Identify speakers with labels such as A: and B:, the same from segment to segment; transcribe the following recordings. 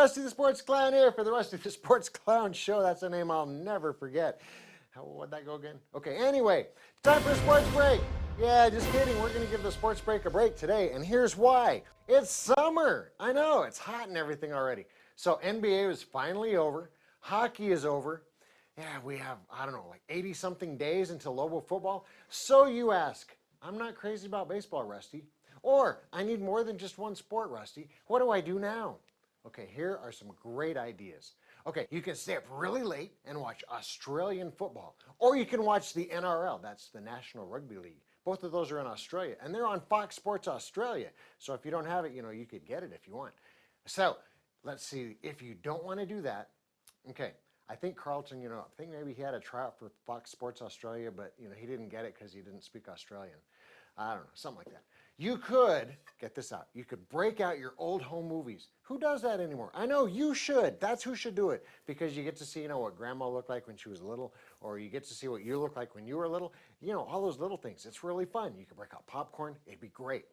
A: Rusty the Sports Clown here for the Rusty the Sports Clown Show. That's a name I'll never forget. What'd that go again? Okay, anyway, time for a sports break. Yeah, just kidding. We're going to give the sports break a break today, and here's why. It's summer. I know, it's hot and everything already. So NBA is finally over. Hockey is over. Yeah, we have, I don't know, like 80-something days until Lobo football. So you ask, I'm not crazy about baseball, Rusty. Or, I need more than just one sport, Rusty. What do I do now? Okay, here are some great ideas. Okay, you can stay up really late and watch Australian football. Or you can watch the NRL, that's the National Rugby League. Both of those are in Australia, and they're on Fox Sports Australia. So if you don't have it, you could get it if you want. So, let's see, if you don't want to do that, okay, I think Carlton, I think maybe he had a tryout for Fox Sports Australia, but, he didn't get it because he didn't speak Australian. I don't know, something like that. You could, get this out, you could break out your old home movies. Who does that anymore? I know, you should. That's who should do it. Because you get to see, what grandma looked like when she was little, or you get to see what you look like when you were little. All those little things. It's really fun. You can break out popcorn. It'd be great.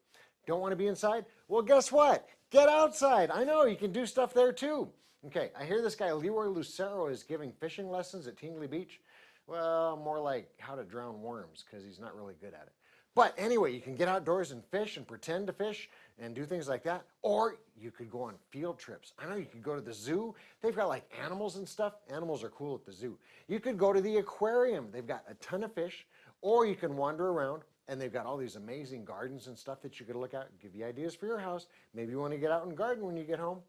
A: Don't want to be inside? Well, guess what? Get outside. I know, you can do stuff there too. Okay, I hear this guy, Leroy Lucero, is giving fishing lessons at Tingley Beach. Well, more like how to drown worms, because he's not really good at it. But anyway, you can get outdoors and fish and pretend to fish and do things like that. Or you could go on field trips. I know you could go to the zoo. They've got like animals and stuff. Animals are cool at the zoo. You could go to the aquarium. They've got a ton of fish. Or you can wander around and they've got all these amazing gardens and stuff that you could look at. Give you ideas for your house. Maybe you want to get out and garden when you get home.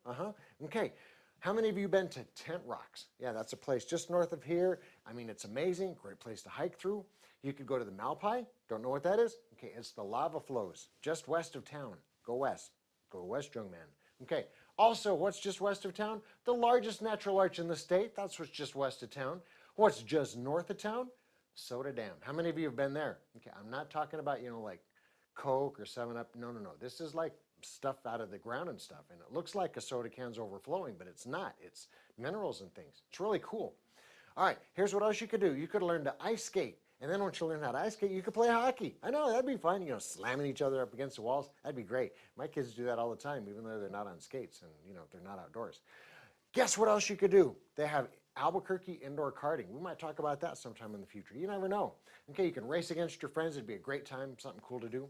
A: Okay. How many of you been to Tent Rocks? Yeah, that's a place just north of here. I mean, it's amazing. Great place to hike through. You could go to the Malpai. Don't know what that is? Okay, it's the lava flows just west of town. Go west. Go west, young man. Okay, also, what's just west of town? The largest natural arch in the state. That's what's just west of town. What's just north of town? Soda Dam. How many of you have been there? Okay, I'm not talking about, like Coke or 7-Up. No. This is like stuff out of the ground and stuff. And it looks like a soda can's overflowing, but it's not. It's minerals and things. It's really cool. All right, here's what else you could do. You could learn to ice skate. And then once you learn how to ice skate, you could play hockey. I know, that'd be fun, slamming each other up against the walls. That'd be great. My kids do that all the time, even though they're not on skates and, they're not outdoors. Guess what else you could do? They have Albuquerque indoor karting. We might talk about that sometime in the future. You never know. Okay, you can race against your friends. It'd be a great time, something cool to do.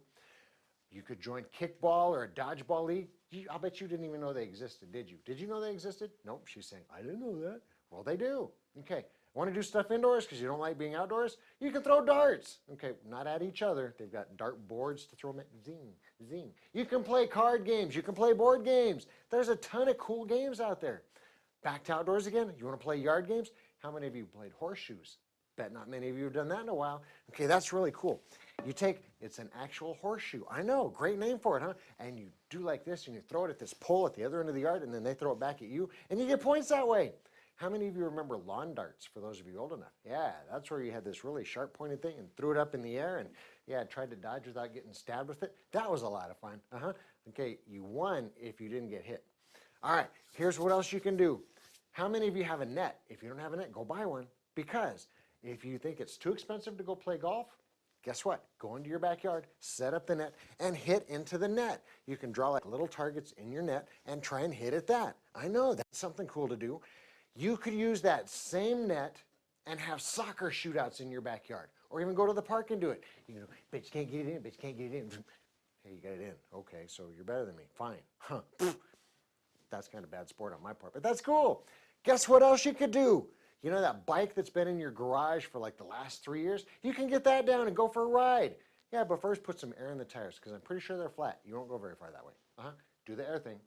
A: You could join kickball or a dodgeball league. I'll bet you didn't even know they existed, did you? Did you know they existed? Nope, she's saying, I didn't know that. Well, they do. Okay, want to do stuff indoors because you don't like being outdoors? You can throw darts. Okay, not at each other. They've got dart boards to throw them at. Zing, zing. You can play card games. You can play board games. There's a ton of cool games out there. Back to outdoors again. You want to play yard games? How many of you played horseshoes? Bet not many of you have done that in a while. Okay, that's really cool. It's an actual horseshoe. I know, great name for it, huh? And you do like this, and you throw it at this pole at the other end of the yard, and then they throw it back at you, and you get points that way. How many of you remember lawn darts, for those of you old enough? Yeah, that's where you had this really sharp-pointed thing and threw it up in the air and, tried to dodge without getting stabbed with it. That was a lot of fun. Okay, you won if you didn't get hit. All right, here's what else you can do. How many of you have a net? If you don't have a net, go buy one. Because if you think it's too expensive to go play golf, guess what? Go into your backyard, set up the net, and hit into the net. You can draw like little targets in your net and try and hit at that. I know, that's something cool to do. You could use that same net and have soccer shootouts in your backyard. Or even go to the park and do it. But you can't get it in, but you can't get it in. Hey, you got it in. Okay, so you're better than me. Fine. Huh. That's kind of bad sport on my part, but that's cool. Guess what else you could do? You know that bike that's been in your garage for like the last 3 years? You can get that down and go for a ride. Yeah, but first put some air in the tires because I'm pretty sure they're flat. You won't go very far that way. Do the air thing.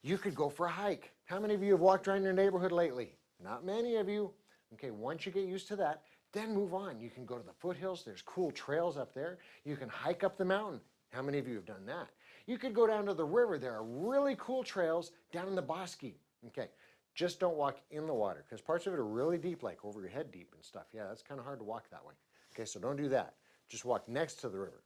A: You could go for a hike. How many of you have walked around your neighborhood lately? Not many of you. Okay, once you get used to that, then move on. You can go to the foothills. There's cool trails up there. You can hike up the mountain. How many of you have done that? You could go down to the river. There are really cool trails down in the Bosque. Okay, just don't walk in the water because parts of it are really deep, like over your head deep and stuff. Yeah, that's kind of hard to walk that way. Okay, so don't do that. Just walk next to the river.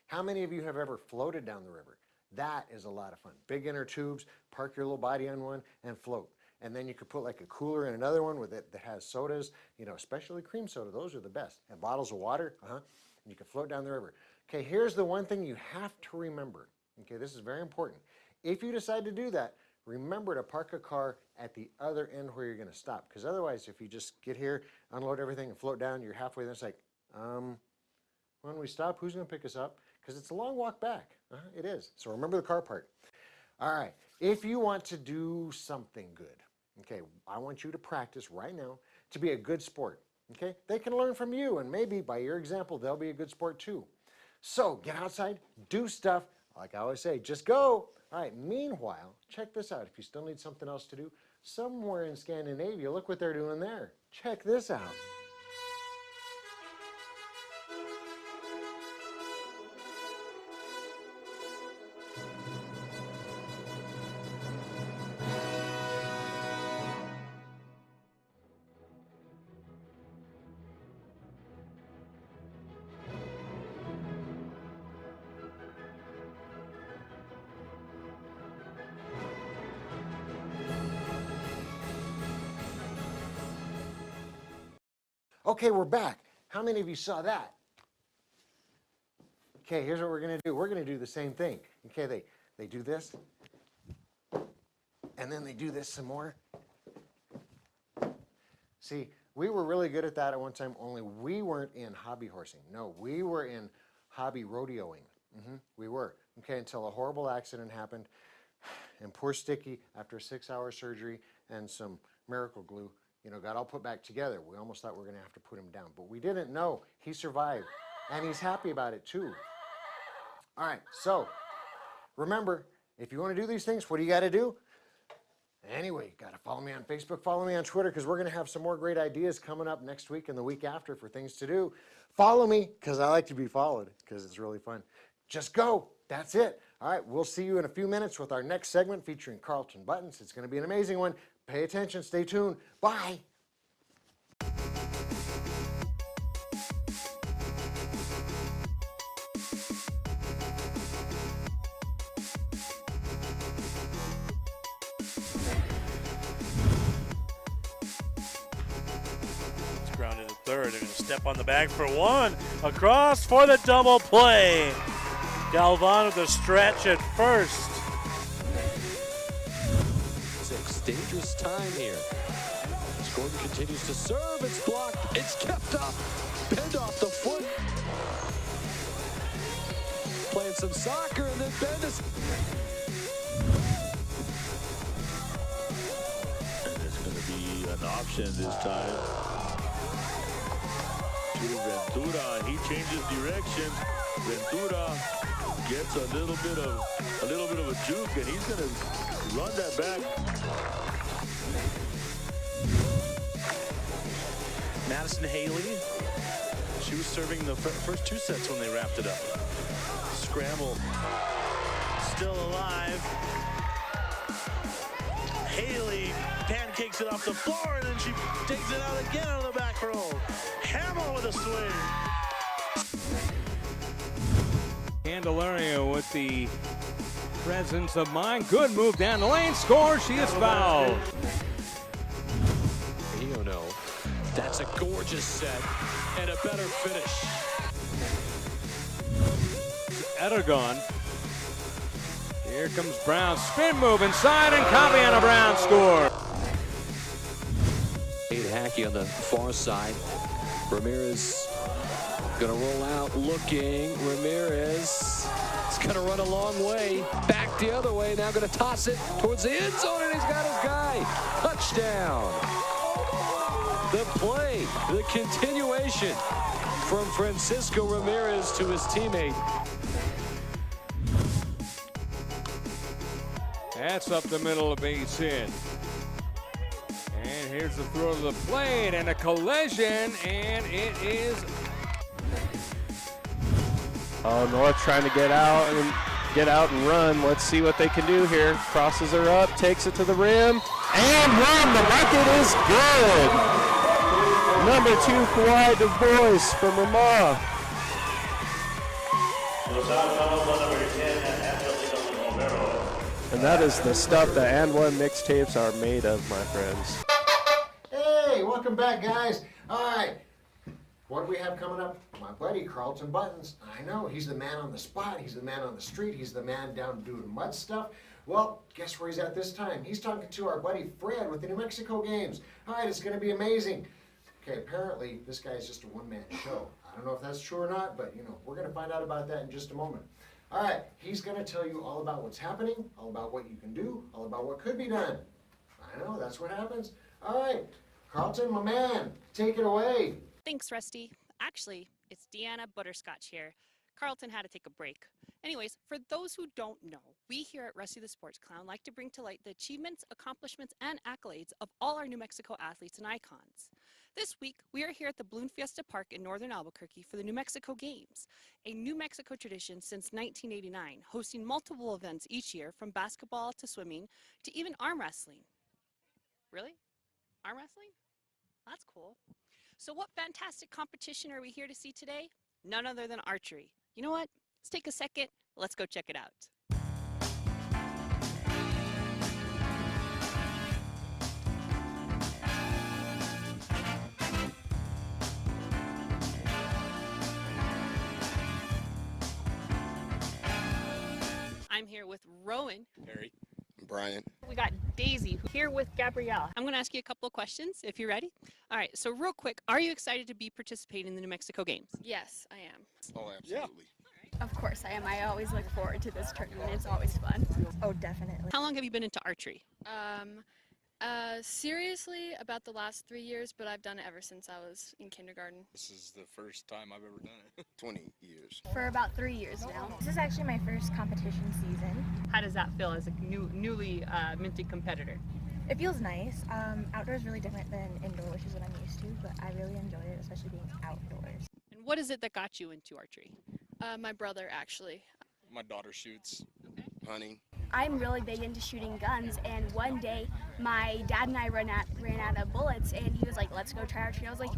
A: How many of you have ever floated down the river? That is a lot of fun. Big inner tubes, park your little body on one and float. And then you could put like a cooler in another one with it that has sodas, especially cream soda. Those are the best. And bottles of water, and you can float down the river. Okay, here's the one thing you have to remember. Okay, this is very important. If you decide to do that, remember to park a car at the other end where you're going to stop. Because otherwise, if you just get here, unload everything, and float down, you're halfway there. It's like, when we stop, who's going to pick us up? Because it's a long walk back. It is. So remember the car part. All right. If you want to do something good, okay, I want you to practice right now to be a good sport. Okay? They can learn from you, and maybe by your example, they'll be a good sport too. So get outside, do stuff. Like I always say, just go. All right, meanwhile, check this out. If you still need something else to do, somewhere in Scandinavia, look what they're doing there. Check this out. Okay, we're back. How many of you saw that? Okay, here's what we're going to do. We're going to do the same thing. Okay, they do this, and then they do this some more. See, we were really good at that at one time, only we weren't in hobby horsing. No, we were in hobby rodeoing. We were. Okay, until a horrible accident happened, and poor Sticky, after a 6-hour surgery and some miracle glue, got all put back together. We almost thought we were going to have to put him down, but we didn't know. He survived, and he's happy about it too. All right, so remember, if you want to do these things, what do you got to do? Anyway, you got to follow me on Facebook, follow me on Twitter, because we're going to have some more great ideas coming up next week and the week after for things to do. Follow me, because I like to be followed, because it's really fun. Just go. That's it. All right, we'll see you in a few minutes with our next segment featuring Carlton Buttons. It's going to be an amazing one. Pay attention. Stay tuned. Bye.
B: It's grounded to third. They're going to step on the bag for one. Across for the double play. Galvan with the stretch at first.
C: Dangerous time here. Gordon continues to serve. It's blocked. It's kept up. Bend off the foot. Playing some soccer, and then Bendis.
D: And it's going to be an option this time. To Ventura, and he changes direction. Ventura gets a little bit of a juke, and he's going to run that back.
B: Madison Haley, she was serving the first two sets when they wrapped it up. Scramble, still alive. Haley pancakes it off the floor, and then she takes it out again out of the back row. Hamill with a swing.
E: Candelario with the presence of mind. Good move down the lane. Score. She is fouled.
C: No. That's a gorgeous set and a better finish.
E: Edergon. Here comes Brown. Spin move inside, and Caviana Brown score.
C: Hackey on the far side. Ramirez gonna roll out looking. Ramirez is gonna run a long way. Back the other way. Now gonna toss it towards the end zone, and he's got his guy. Touchdown. The play, the continuation from Francisco Ramirez to his teammate.
E: That's up the middle of base hit. And here's the throw to the plate, and a collision, and it is.
F: Oh, North trying to get out and run. Let's see what they can do here. Crosses her up, takes it to the rim, and run. The bucket is good. Number 2, Kawhi Du Bois from Ramah. And that is the stuff that And One mixtapes are made of, my friends.
A: Hey, welcome back, guys. All right, what do we have coming up? My buddy Carlton Buttons. I know, he's the man on the spot. He's the man on the street. He's the man down doing mud stuff. Well, guess where he's at this time? He's talking to our buddy Fred with the New Mexico Games. All right, it's going to be amazing. Okay, apparently this guy is just a one-man show. I don't know if that's true or not, but we're going to find out about that in just a moment. All right, he's going to tell you all about what's happening, all about what you can do, all about what could be done. I know, that's what happens. All right, Carlton, my man, take it away.
G: Thanks, Rusty. Actually, it's Deanna Butterscotch here. Carlton had to take a break. Anyways, for those who don't know, we here at Rusty the Sports Clown like to bring to light the achievements, accomplishments, and accolades of all our New Mexico athletes and icons. This week, we are here at the Balloon Fiesta Park in northern Albuquerque for the New Mexico Games, a New Mexico tradition since 1989, hosting multiple events each year from basketball to swimming to even arm wrestling. Really? Arm wrestling? That's cool. So what fantastic competition are we here to see today? None other than archery. You know what? Let's take a second. Let's go check it out. I'm here with Rowan.
H: Harry. Brian.
G: We got Daisy here with Gabrielle. I'm going to ask you a couple of questions if you're ready. All right, so real quick, are you excited to be participating in the New Mexico Games?
I: Yes, I am.
H: Oh, absolutely.
I: Of course I am. I always look forward to this tournament. It's always fun.
J: Oh, definitely.
G: How long have you been into archery?
I: Seriously, about the last 3 years, but I've done it ever since I was in kindergarten.
H: This is the first time I've ever done it. 20 years.
I: For about 3 years now.
J: This is actually my first competition season.
G: How does that feel as a newly minted competitor?
J: It feels nice. Outdoors really different than indoor, which is what I'm used to, but I really enjoy it, especially being outdoors.
G: And what is it that got you into archery?
I: My brother, actually.
H: My daughter shoots. Hunting.
K: I'm really big into shooting guns, and one day my dad and I ran out of bullets, and he was like, let's go try archery. I was like,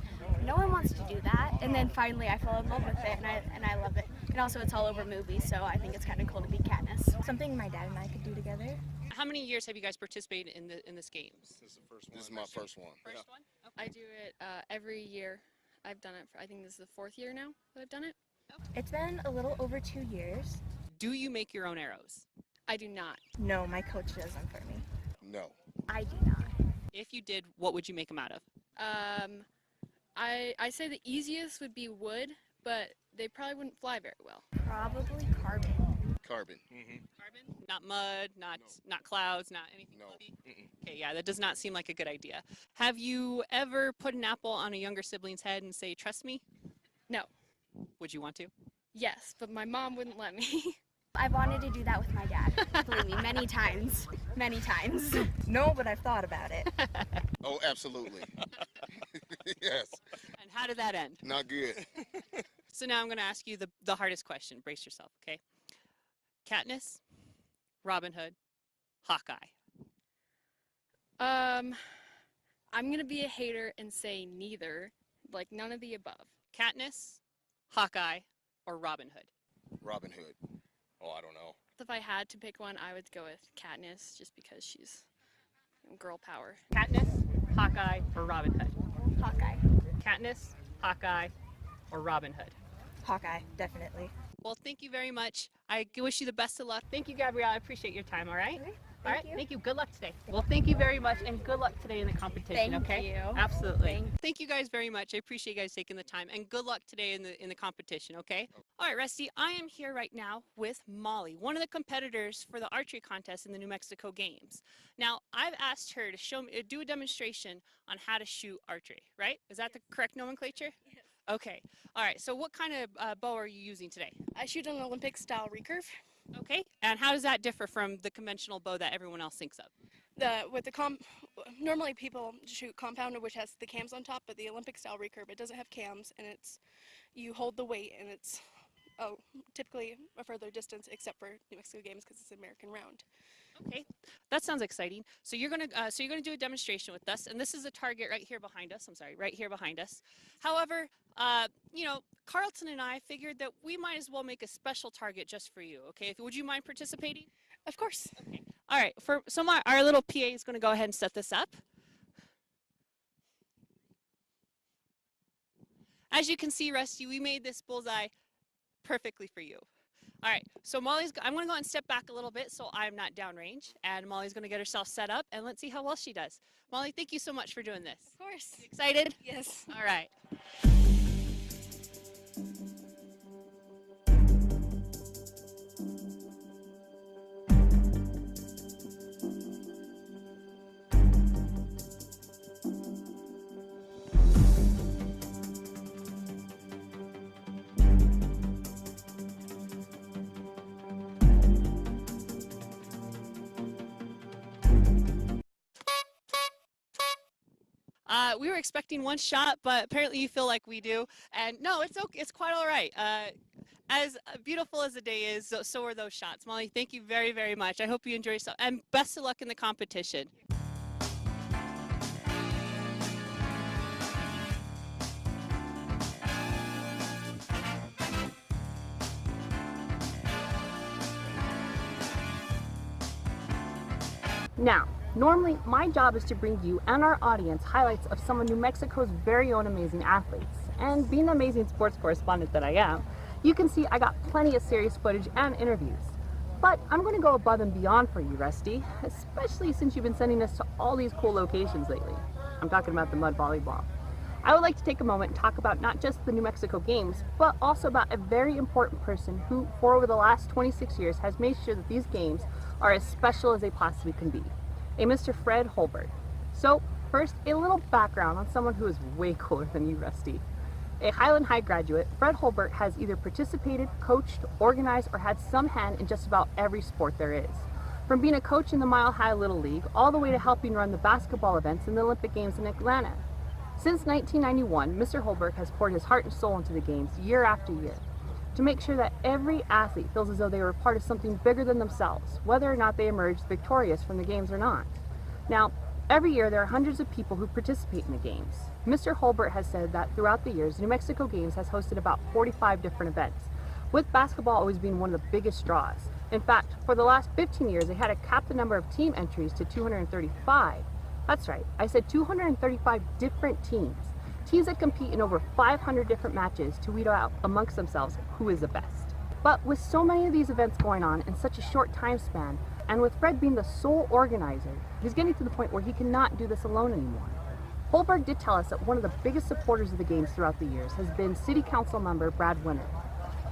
K: no one wants to do that. And then finally I fell in love with it, and I love it. And also it's all over movies, so I think it's kind of cool to be Katniss.
J: Something my dad and I could do together.
G: How many years have you guys participated in this games?
H: This is the first one. This is my first one.
G: First one? Okay.
I: I do it every year. I've done it for, I think this is the 4th year now that I've done it.
J: It's been a little over 2 years.
G: Do you make your own arrows?
I: I do not.
J: No, my coach does them for me.
H: No.
K: I do not.
G: If you did, what would you make them out of?
I: I say the easiest would be wood, but they probably wouldn't fly very well.
K: Probably carbon.
H: Carbon.
G: Carbon? Not mud, not clouds, not anything
H: No.
G: bloody? Okay, yeah, that does not seem like a good idea. Have you ever put an apple on a younger sibling's head and say, trust me?
I: No.
G: Would you want to?
I: Yes, but my mom wouldn't let me.
K: I've wanted to do that with my dad. Believe me, many times. Many times.
J: No, but I've thought about it.
H: Oh, absolutely. Yes.
G: And how did that end?
H: Not good.
G: So now I'm going to ask you the hardest question. Brace yourself, okay? Katniss, Robin Hood, Hawkeye.
I: I'm gonna be a hater and say neither, like none of the above.
G: Katniss, Hawkeye, or Robin Hood?
H: Robin Hood. Oh, I don't know.
I: If I had to pick one, I would go with Katniss, just because she's girl power.
G: Katniss, Hawkeye, or Robin Hood?
K: Hawkeye.
G: Katniss, Hawkeye, or Robin Hood?
J: Hawkeye, definitely.
G: Well, thank you very much. I wish you the best of luck. Thank you, Gabrielle. I appreciate your time, all right?
K: Okay,
G: All right,
K: thank you.
G: thank you. Good luck today. Well, thank you very much, and good luck today in the competition,
K: Thank
G: okay?
K: you.
G: Absolutely. Thank you guys very much. I appreciate you guys taking the time, and good luck today in the competition, okay? All right, Rusty, I am here right now with Molly, one of the competitors for the archery contest in the New Mexico Games. Now, I've asked her to do a demonstration on how to shoot archery, right? Is that the correct nomenclature?
I: Yes.
G: Okay. All right, so what kind of bow are you using today?
I: I shoot an Olympic style recurve.
G: Okay, and how does that differ from the conventional bow that everyone else thinks of?
I: Normally people shoot compounded, which has the cams on top, but the Olympic style recurve, it doesn't have cams, and you hold the weight, and it's typically a further distance, except for New Mexico Games because it's American round.
G: Okay, that sounds exciting. So you're gonna do a demonstration with us, and this is a target right here behind us. I'm sorry, right here behind us. However, you know, Carlton and I figured that we might as well make a special target just for you. Okay, would you mind participating?
I: Of course.
G: Okay. All right. Our little PA is going to go ahead and set this up. As you can see, Rusty, we made this bullseye perfectly for you. All right, so I'm going to go and step back a little bit so I'm not downrange, and Molly's going to get herself set up, and let's see how well she does. Molly, thank you so much for doing this.
I: Of course.
G: You excited?
I: Yes.
G: All right. We were expecting one shot, but apparently you feel like we do. And no, it's okay. It's quite all right. As beautiful as the day is, so are those shots. Molly, thank you very, very much. I hope you enjoy yourself. And best of luck in the competition.
L: Now, normally my job is to bring you and our audience highlights of some of New Mexico's very own amazing athletes. And being the amazing sports correspondent that I am, you can see I got plenty of serious footage and interviews. But I'm going to go above and beyond for you, Rusty, especially since you've been sending us to all these cool locations lately. I'm talking about the mud volleyball. I would like to take a moment and talk about not just the New Mexico Games, but also about a very important person who, for over the last 26 years, has made sure that these games are as special as they possibly can be. A Mr. Fred Holbert. So, first, a little background on someone who is way cooler than you, Rusty. A Highland High graduate, Fred Holbert has either participated, coached, organized, or had some hand in just about every sport there is. From being a coach in the Mile High Little League, all the way to helping run the basketball events in the Olympic Games in Atlanta. Since 1991, Mr. Holbert has poured his heart and soul into the games year after year, to make sure that every athlete feels as though they were part of something bigger than themselves, whether or not they emerged victorious from the games or not. Now, every year there are hundreds of people who participate in the games. Mr. Holbert has said that throughout the years, New Mexico Games has hosted about 45 different events, with basketball always being one of the biggest draws. In fact, for the last 15 years, they had to cap the number of team entries to 235. That's right, I said 235 different teams. Teams that compete in over 500 different matches to weed out amongst themselves who is the best. But with so many of these events going on in such a short time span, and with Fred being the sole organizer, he's getting to the point where he cannot do this alone anymore. Holberg did tell us that one of the biggest supporters of the games throughout the years has been City Council member Brad Winter.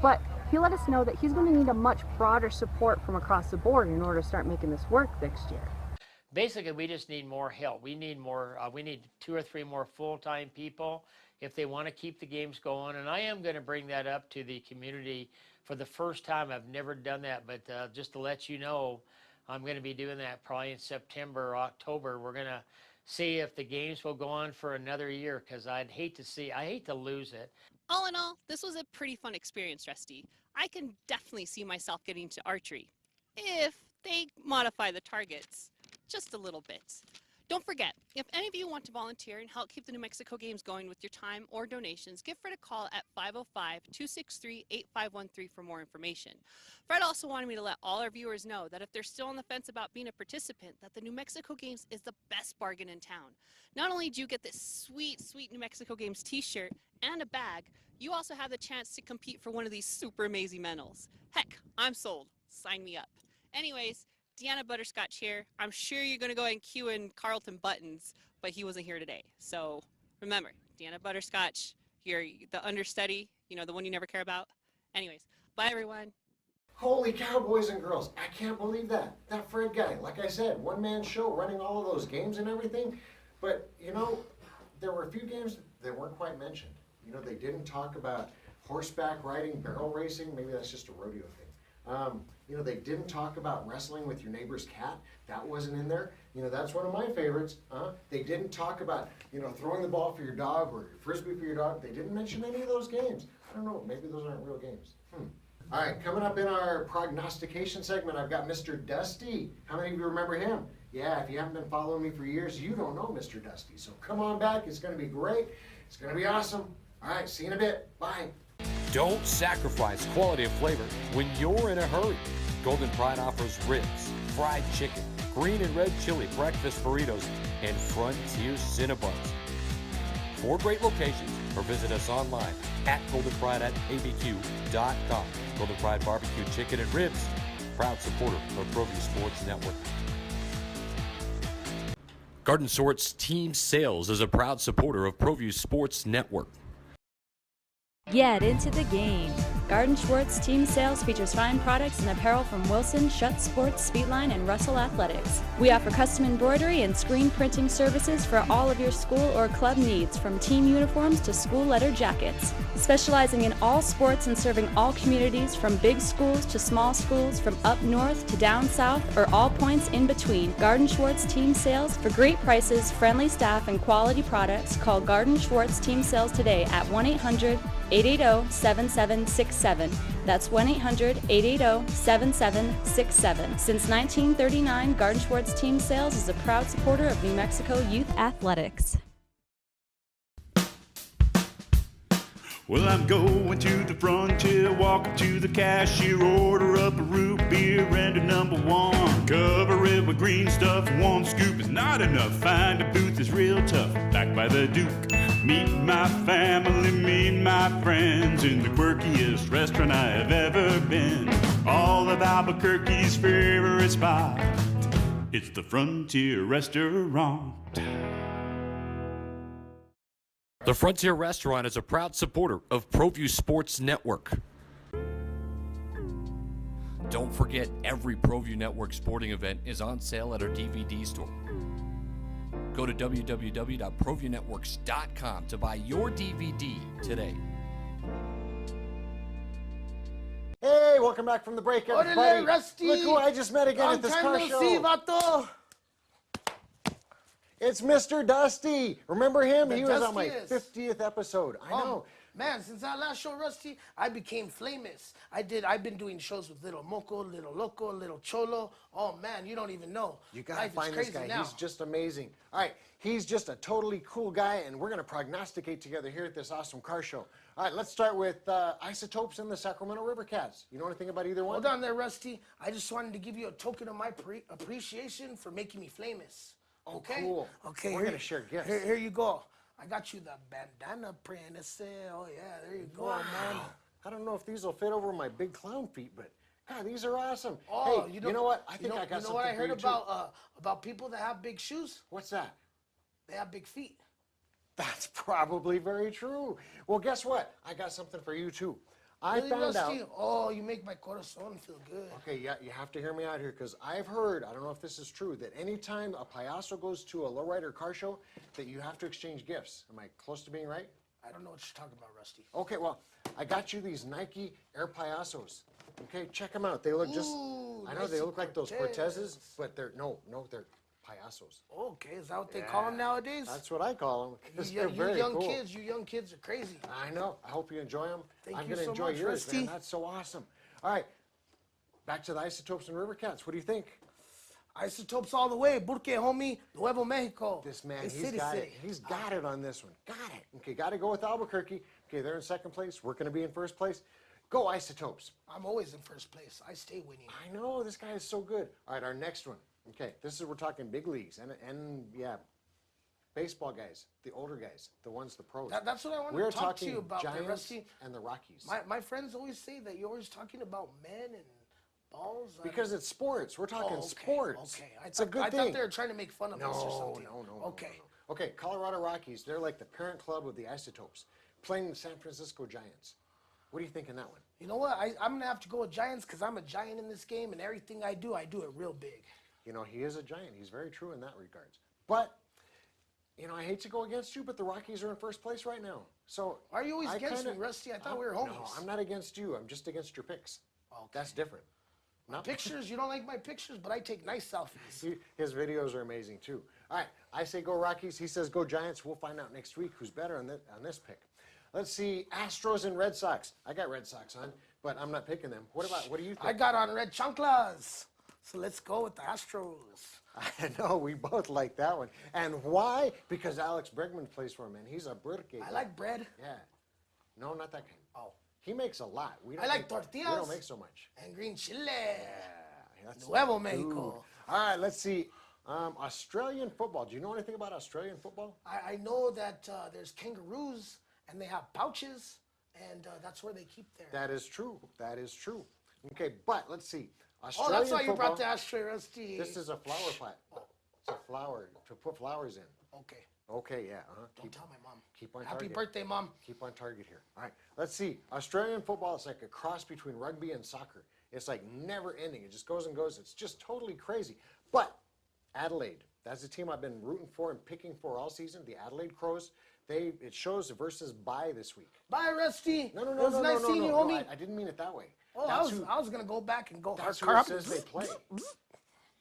L: But he let us know that he's going to need a much broader support from across the board in order to start making this work next year.
M: Basically, we just need more help. We need more. We need 2 or 3 more full-time people if they want to keep the games going. And I am going to bring that up to the community for the first time. I've never done that, but just to let you know, I'm going to be doing that probably in September or October. We're going to see if the games will go on for another year, because I hate to lose it.
G: All in all, this was a pretty fun experience, Rusty. I can definitely see myself getting to archery, if they modify the targets just a little bit. Don't forget, if any of you want to volunteer and help keep the New Mexico Games going with your time or donations, give Fred a call at 505-263-8513 for more information. Fred also wanted me to let all our viewers know that if they're still on the fence about being a participant, that the New Mexico Games is the best bargain in town. Not only do you get this sweet, sweet New Mexico Games t-shirt and a bag, you also have the chance to compete for one of these super amazing medals. Heck, I'm sold. Sign me up. Anyways, Deanna Butterscotch here. I'm sure you're going to go ahead and cue in Carlton Buttons, but he wasn't here today. So remember, Deanna Butterscotch, you're the understudy, you know, the one you never care about. Anyways, bye everyone.
A: Holy cow, boys and girls, I can't believe that. That Fred guy, like I said, one-man show running all of those games and everything. But, you know, there were a few games that weren't quite mentioned. You know, they didn't talk about horseback riding, barrel racing. Maybe that's just a rodeo thing. You know, they didn't talk about wrestling with your neighbor's cat. That wasn't in there. You know, that's one of my favorites. They didn't talk about, you know, throwing the ball for your dog or your frisbee for your dog. They didn't mention any of those games. I don't know, maybe those aren't real games. All right, coming up in our prognostication segment, I've got Mr. Dusty. How many of you remember him? Yeah, if you haven't been following me for years, you don't know Mr. Dusty. So come on back, it's gonna be great. It's gonna be awesome. All right, see you in a bit, bye.
C: Don't sacrifice quality and flavor when you're in a hurry. Golden Pride offers ribs, fried chicken, green and red chili breakfast burritos, and Frontier Cinnabons.
N: 4 great locations, or visit us online at goldenpride@abq.com. Golden Pride Barbecue Chicken and Ribs, proud supporter of Proview Sports Network. Garden Sorts Team Sales is a proud supporter of Proview Sports Network.
O: Get into the game. Garden Schwartz Team Sales features fine products and apparel from Wilson, Schutt Sports, Speedline, and Russell Athletics. We offer custom embroidery and screen printing services for all of your school or club needs, from team uniforms to school letter jackets. Specializing in all sports and serving all communities, from big schools to small schools, from up north to down south, or all points in between. Garden Schwartz Team Sales. For great prices, friendly staff, and quality products, call Garden Schwartz Team Sales today at 1-800-880-7767. That's 1-800-880-7767. Since 1939, Garden Schwartz Team Sales is a proud supporter of New Mexico youth athletics.
P: Well, I'm going to the frontier, walk up to the cashier, order up a root beer and a number 1. Cover it with green stuff, 1 scoop is not enough. Find a booth is real tough, back by the Duke. Meet my family, meet my friends in the quirkiest restaurant I have ever been. All of Albuquerque's favorite spot, it's the Frontier Restaurant.
N: The Frontier Restaurant is a proud supporter of Proview Sports Network. Don't forget, every Proview Network sporting event is on sale at our DVD store. Go to www.proviewnetworks.com to buy your DVD today.
A: Hey, welcome back from the break, everybody.
Q: Orale, Rusty.
A: Look who I just met again at this car show.
Q: See, vato.
A: It's Mr. Dusty. Remember him? He was on my
Q: Dustiest.
A: 50th episode. I know.
Q: Man, since that last show, Rusty, I became famous. I've been doing shows with Little Moco, Little Loco, Little Cholo. Oh, man, you don't even know.
A: You gotta
Q: Life
A: find
Q: is
A: this
Q: crazy
A: guy.
Q: now.
A: He's just amazing. All right, he's just a totally cool guy, and we're gonna prognosticate together here at this awesome car show. All right, let's start with Isotopes and the Sacramento River Cats. You know anything about either one?
Q: Hold on there, Rusty. I just wanted to give you a token of my appreciation for making me famous. Okay?
A: Oh, cool.
Q: Okay.
A: We're gonna share gifts.
Q: Here you go. I got you the bandana apprentice. Oh, yeah, there you go, man.
A: I don't know if these will fit over my big clown feet, but God, these are awesome.
Q: Oh,
A: hey, you know what? I think I got something for you,
Q: You know what I heard about people that have big shoes?
A: What's that?
Q: They have big feet.
A: That's probably very true. Well, guess what? I got something for you, too. I
Q: Really,
A: found out.
Q: Rusty? Oh, you make my corazón feel good.
A: Okay, yeah, you have to hear me out here, because I've heard, I don't know if this is true, that anytime a payaso goes to a lowrider car show, that you have to exchange gifts. Am I close to being right?
Q: I don't know what you're talking about, Rusty.
A: Okay, well, I got you these Nike Air Payasos. Okay, check them out. They look just, I know they look like those Cortezes, but they're, no, they're payasos.
Q: Okay, is that what they call them nowadays?
A: That's what I call them.
Q: You young kids are crazy.
A: I know. I hope you enjoy them.
Q: Thank
A: I'm
Q: you
A: going to
Q: so
A: enjoy
Q: much,
A: yours,
Q: Rusty.
A: man. That's so awesome. All right, back to the Isotopes and River Cats. What do you think?
Q: Isotopes all the way. Porque, homie, Nuevo Mexico.
A: This man,
Q: Hey,
A: he's
Q: city,
A: got
Q: city.
A: it. He's got it on this one. Got it. Okay, got to go with Albuquerque. Okay, they're in second place. We're going to be in first place. Go Isotopes.
Q: I'm always in first place. I stay winning.
A: I know, this guy is so good. All right, our next one. Okay, we're talking big leagues and yeah, baseball guys, the older guys, the ones, the pros.
Q: That's what I want
A: We're
Q: to talk to you
A: talking
Q: about, there,
A: Giants
Q: Rusty.
A: and the Rockies.
Q: My friends always say that you're always talking about men and balls.
A: Because it's sports. We're talking
Q: okay,
A: sports.
Q: Okay,
A: It's a good
Q: I
A: thing.
Q: thought they were trying to make fun of us or something.
A: No.
Q: Okay.
A: Okay, Colorado Rockies, they're like the parent club of the Isotopes, playing the San Francisco Giants. What do you think in that one?
Q: You know what? I'm going to have to go with Giants because I'm a giant in this game, and everything I do it real big.
A: You know, he is a giant. He's very true in that regards. But, you know, I hate to go against you, but the Rockies are in first place right now. So
Q: Are you always against me, Rusty? I thought we were homies.
A: No, I'm not against you. I'm just against your picks.
Q: Okay.
A: That's different.
Q: My pictures, you don't like my pictures, but I take nice selfies.
A: His videos are amazing, too. All right, I say go Rockies. He says go Giants. We'll find out next week who's better on this pick. Let's see, Astros and Red Sox. I got Red Sox on, but I'm not picking them. What do you think?
Q: I got on red chanclas. So let's go with the Astros.
A: I know, we both like that one. And why? Because Alex Bregman plays for him, and he's a burrito.
Q: I like bread.
A: Yeah. No, not that kind.
Q: Oh.
A: He makes a lot.
Q: I like tortillas.
A: We don't make so much.
Q: And green chile.
A: Yeah. That's
Q: Nuevo
A: good.
Q: Mexico.
A: All right, let's see. Australian football. Do you know anything about Australian football?
Q: I know that there's kangaroos and they have pouches, and that's where they keep their.
A: That is true. That is true. Okay, but let's see.
Q: Oh,
A: Australian
Q: that's why you
A: football,
Q: brought the ashtray, Rusty.
A: This is a flower pot. It's a flower to put flowers in.
Q: Okay.
A: Okay, yeah.
Q: Don't tell my mom.
A: Keep on
Q: Happy
A: target.
Q: birthday, Mom.
A: Keep on target here. All right, let's see. Australian football is like a cross between rugby and soccer. It's like never ending. It just goes and goes. It's just totally crazy. But Adelaide, that's the team I've been rooting for and picking for all season. The Adelaide Crows. It shows versus bye this week.
Q: Bye, Rusty.
A: No,
Q: It was nice seeing you, homie.
A: I didn't mean it that way.
Q: Oh, I was gonna go back and go
A: That's
Q: hard.
A: who it says they play.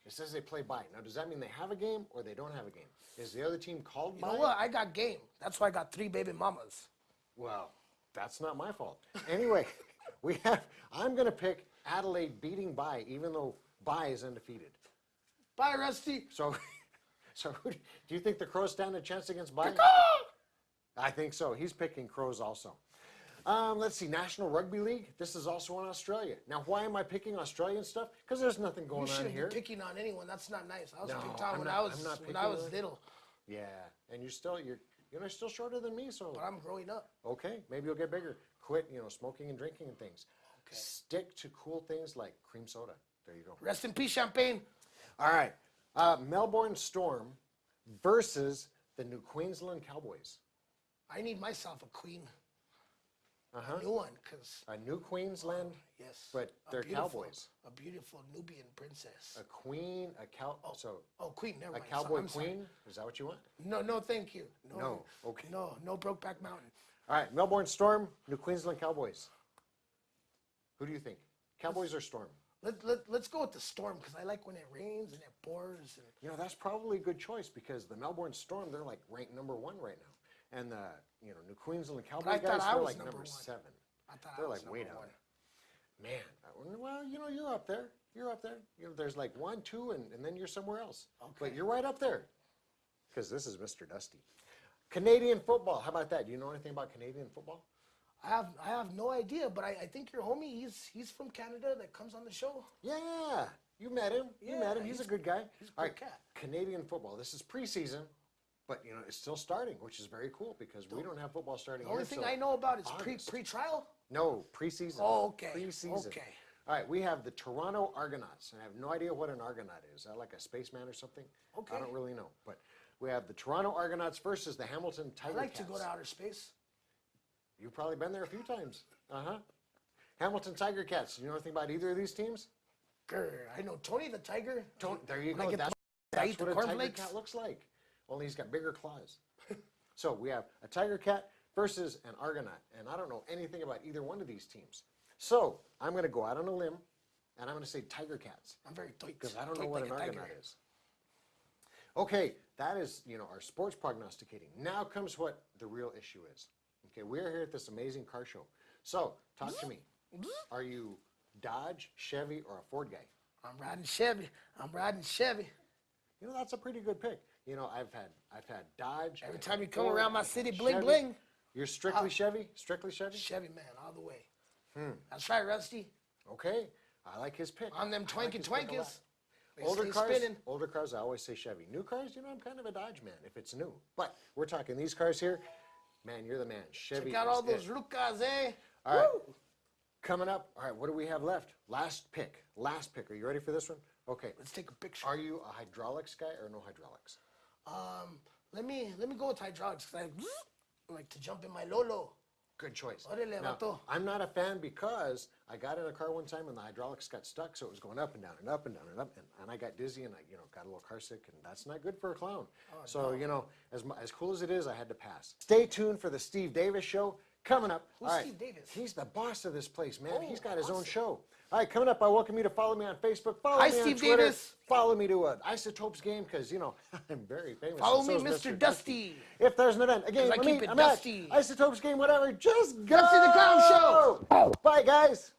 A: It says they play bye. Now, does that mean they have a game or they don't have a game? Is the other team called
Q: You
A: bye?
Q: know what? I got game. That's why I got 3 baby mamas.
A: Well, that's not my fault. Anyway, I'm going to pick Adelaide beating bye, even though bye is undefeated.
Q: Bye, Rusty.
A: So do you think the Crows stand a chance against bye? I think so. He's picking Crows also. Let's see, National Rugby League. This is also in Australia. Now, why am I picking Australian stuff? Because there's nothing going
Q: You
A: on
Q: shouldn't
A: here.
Q: be picking on anyone. That's not nice. I was
A: No,
Q: picked on
A: I'm
Q: when
A: not-
Q: I was
A: I'm not
Q: when
A: picking
Q: I was
A: on-
Q: little.
A: Yeah, and you're still shorter than me, so.
Q: But I'm growing up.
A: Okay, maybe you'll get bigger. Quit, smoking and drinking and things.
Q: Okay.
A: Stick to cool things like cream soda. There you go.
Q: Rest in peace, Champagne.
A: All right, Melbourne Storm versus the New Queensland Cowboys.
Q: I need myself a queen.
A: Uh-huh.
Q: A new one, because.
A: A New Queensland,
Q: Yes.
A: but they're Cowboys.
Q: A beautiful Nubian princess.
A: A queen,
Q: Oh, queen, never
A: a
Q: mind.
A: cowboy
Q: I'm sorry.
A: queen? Is that what you want?
Q: No, thank you.
A: No, okay.
Q: No Brokeback Mountain.
A: All right, Melbourne Storm, New Queensland Cowboys. Who do you think? Cowboys or Storm?
Q: Let's go with the Storm, because I like when it rains and it pours. And
A: That's probably a good choice because the Melbourne Storm, they're like ranked number 1 right now. And the New Queensland Cowboy
Q: I
A: guys,
Q: thought I
A: they're
Q: was
A: like
Q: number
A: number
Q: 1.
A: 7.
Q: I thought
A: They're
Q: I was
A: like way
Q: number
A: down
Q: 1.
A: there. Man, well, you're up there. You're up there. There's like 1, 2, and then you're somewhere else.
Q: Okay.
A: But you're right up there because this is Mr. Dusty. Canadian football. How about that? Do you know anything about Canadian football?
Q: I have no idea, but I think your homie, he's from Canada that comes on the show.
A: Yeah, you met him. You
Q: Yeah,
A: met him. He's a good guy.
Q: He's a
A: All
Q: good
A: right,
Q: cat.
A: Canadian football. This is preseason, but it's still starting, which is very cool because we don't have football starting.
Q: The only
A: here
Q: thing
A: till
Q: I know about is
A: August.
Q: pre-trial.
A: No, preseason.
Q: Oh, okay.
A: Preseason.
Q: Okay.
A: All right, we have the Toronto Argonauts. And I have no idea what an Argonaut is. Is that like a spaceman or something?
Q: Okay.
A: I don't really know. But we have the Toronto Argonauts versus the Hamilton
Q: I
A: Tiger
Q: like
A: Cats.
Q: to go to outer space.
A: You've probably been there a few times. Uh-huh. Hamilton Tiger Cats. Do you know anything about either of these teams?
Q: Grr, I know Tony the Tiger.
A: There you
Q: When I
A: go.
Q: get
A: That's,
Q: I
A: that's
Q: eat the
A: what a tiger
Q: cornflakes.
A: cat looks like. Only he's got bigger claws. So we have a tiger cat versus an Argonaut. And I don't know anything about either one of these teams. So I'm going to go out on a limb, and I'm going to say Tiger Cats.
Q: I'm very tight.
A: Because I don't know what
Q: like
A: an
Q: a tiger.
A: Argonaut is. Okay, that is, our sports prognosticating. Now comes what the real issue is. Okay, we're here at this amazing car show. So, talk to me. Are you Dodge, Chevy, or a Ford guy?
Q: I'm riding Chevy.
A: That's a pretty good pick. I've had Dodge.
Q: Every
A: I've
Q: time
A: had
Q: you come
A: Ford,
Q: around my
A: I've had
Q: city, bling,
A: Chevy.
Q: bling.
A: You're strictly Chevy? Strictly Chevy?
Q: Chevy man, all the way.
A: Hmm.
Q: That's right, Rusty.
A: Okay, I like his pick.
Q: On them
A: I like
Q: twanky
A: his pick a lot.
Q: twankies. They stay spinning.
A: Older cars, I always say Chevy. New cars, I'm kind of a Dodge man if it's new. But we're talking these cars here. Man, you're the man. Chevy.
Q: Check out all
A: is
Q: those
A: it.
Q: rucas, eh?
A: All right. Coming up. All right, what do we have left? Last pick. Are you ready for this one? Okay.
Q: Let's take a picture.
A: Are you a hydraulics guy or no hydraulics?
Q: Let me go with hydraulics because I like to jump in my Lolo.
A: Good choice.
Q: Órale,
A: Now,
Q: vato.
A: I'm not a fan because I got in a car one time and the hydraulics got stuck, so it was going up and down and up and down and up, and I got dizzy and I, got a little car sick, and that's not good for a clown. So, as cool as it is, I had to pass. Stay tuned for the Steve Davis Show coming up.
Q: Who's
A: All right.
Q: Steve Davis?
A: He's the boss of this place, man.
Q: Oh,
A: He's got his own
Q: awesome.
A: show. All right, coming up, I welcome you to follow me on Facebook. Follow
Q: Hi,
A: me
Q: Steve
A: on Twitter.
Q: Davis.
A: Follow me to an Isotopes game because, I'm very famous.
Q: Follow
A: and
Q: me,
A: so is
Q: Mr. Dusty.
A: If there's an event, again,
Q: 'Cause I keep it
A: I'm
Q: dusty.
A: at Isotopes game, whatever, just go.
Q: Dusty the Clown Show.
A: Bye, guys.